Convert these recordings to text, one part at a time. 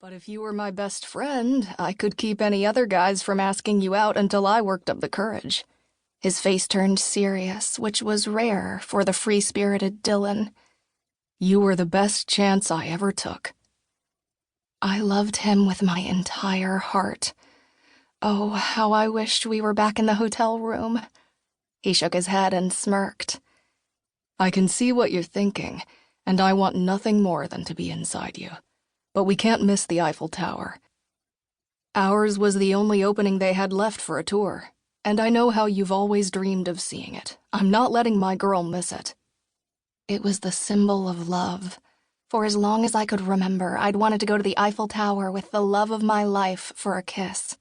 But if you were my best friend, I could keep any other guys from asking you out until I worked up the courage. His face turned serious, which was rare for the free-spirited Dylan. You were the best chance I ever took. I loved him with my entire heart. Oh, how I wished we were back in the hotel room. He shook his head and smirked. I can see what you're thinking, and I want nothing more than to be inside you. But we can't miss the Eiffel Tower. Ours was the only opening they had left for a tour, and I know how you've always dreamed of seeing it. I'm not letting my girl miss it. It was the symbol of love. For as long as I could remember, I'd wanted to go to the Eiffel Tower with the love of my life for a kiss.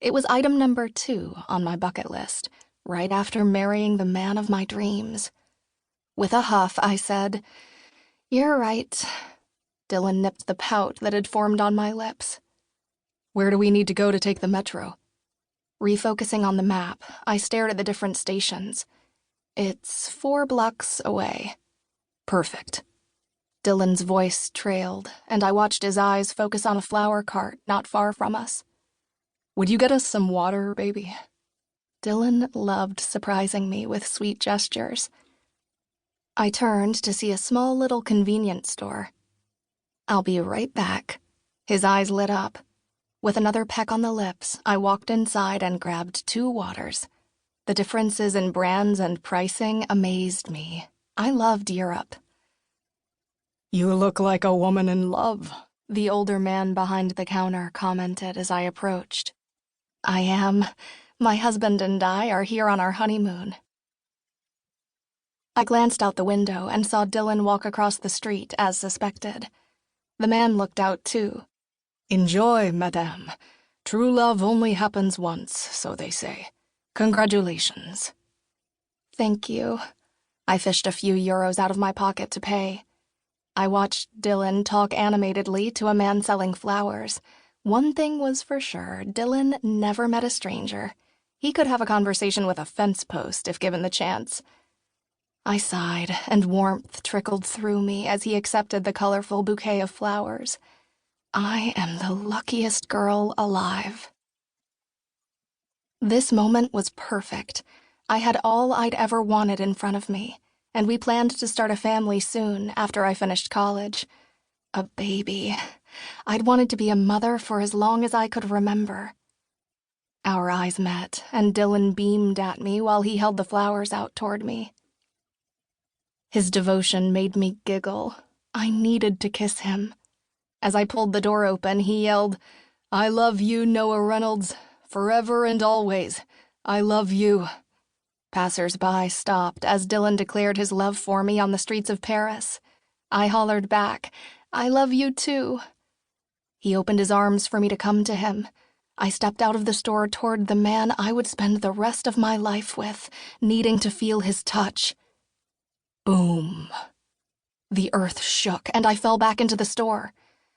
It was item number 2 on my bucket list, right after marrying the man of my dreams. With a huff, I said, "You're right." Dylan nipped the pout that had formed on my lips. Where do we need to go to take the metro? Refocusing on the map, I stared at the different stations. It's 4 blocks away. Perfect. Dylan's voice trailed, and I watched his eyes focus on a flower cart not far from us. Would you get us some water, baby? Dylan loved surprising me with sweet gestures. I turned to see a small little convenience store. I'll be right back. His eyes lit up. With another peck on the lips, I walked inside and grabbed 2 waters. The differences in brands and pricing amazed me. I loved Europe. You look like a woman in love, the older man behind the counter commented as I approached. I am. My husband and I are here on our honeymoon. I glanced out the window and saw Dylan walk across the street as suspected. The man looked out too. Enjoy, madame. True love only happens once, so they say. Congratulations. Thank you. I fished a few euros out of my pocket to pay. I watched Dylan talk animatedly to a man selling flowers. One thing was for sure, Dylan never met a stranger. He could have a conversation with a fence post if given the chance. I sighed, and warmth trickled through me as he accepted the colorful bouquet of flowers. I am the luckiest girl alive. This moment was perfect. I had all I'd ever wanted in front of me, and we planned to start a family soon after I finished college. A baby. I'd wanted to be a mother for as long as I could remember. Our eyes met, and Dylan beamed at me while he held the flowers out toward me. His devotion made me giggle. I needed to kiss him. As I pulled the door open, he yelled, I love you, Noah Reynolds. Forever and always. I love you. Passers-by stopped as Dylan declared his love for me on the streets of Paris. I hollered back, I love you too. He opened his arms for me to come to him. I stepped out of the store toward the man I would spend the rest of my life with, needing to feel his touch. Boom. The earth shook, and I fell back into the store.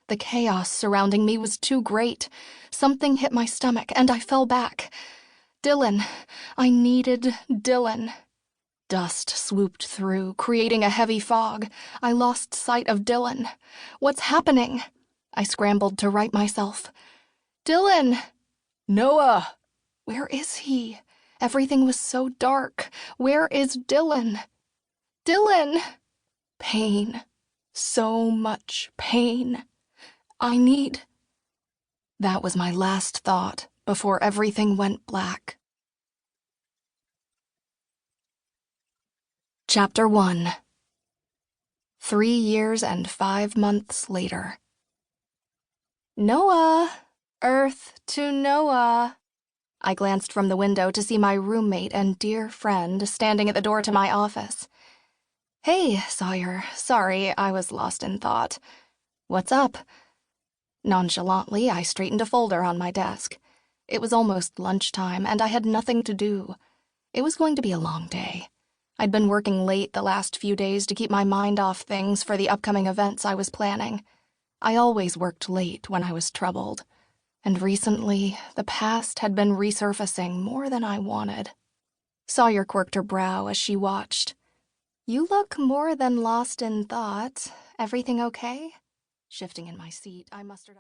The chaos surrounding me was too great. Something hit my stomach, and I fell back. Dylan. I needed Dylan. Dust swooped through, creating a heavy fog. I lost sight of Dylan. What's happening? I scrambled to right myself. Dylan! Noah! Where is he? Everything was so dark. Where is Dylan? Dylan! Pain. So much pain. I need... That was my last thought before everything went black. Chapter 1. 3 years and 5 months later. Noah! Earth to Noah! I glanced from the window to see my roommate and dear friend standing at the door to my office. Hey, Sawyer. Sorry, I was lost in thought. What's up? Nonchalantly, I straightened a folder on my desk. It was almost lunchtime, and I had nothing to do. It was going to be a long day. I'd been working late the last few days to keep my mind off things for the upcoming events I was planning. I always worked late when I was troubled, and recently, the past had been resurfacing more than I wanted. Sawyer quirked her brow as she watched. You look more than lost in thought. Everything okay? Shifting in my seat, I mustered up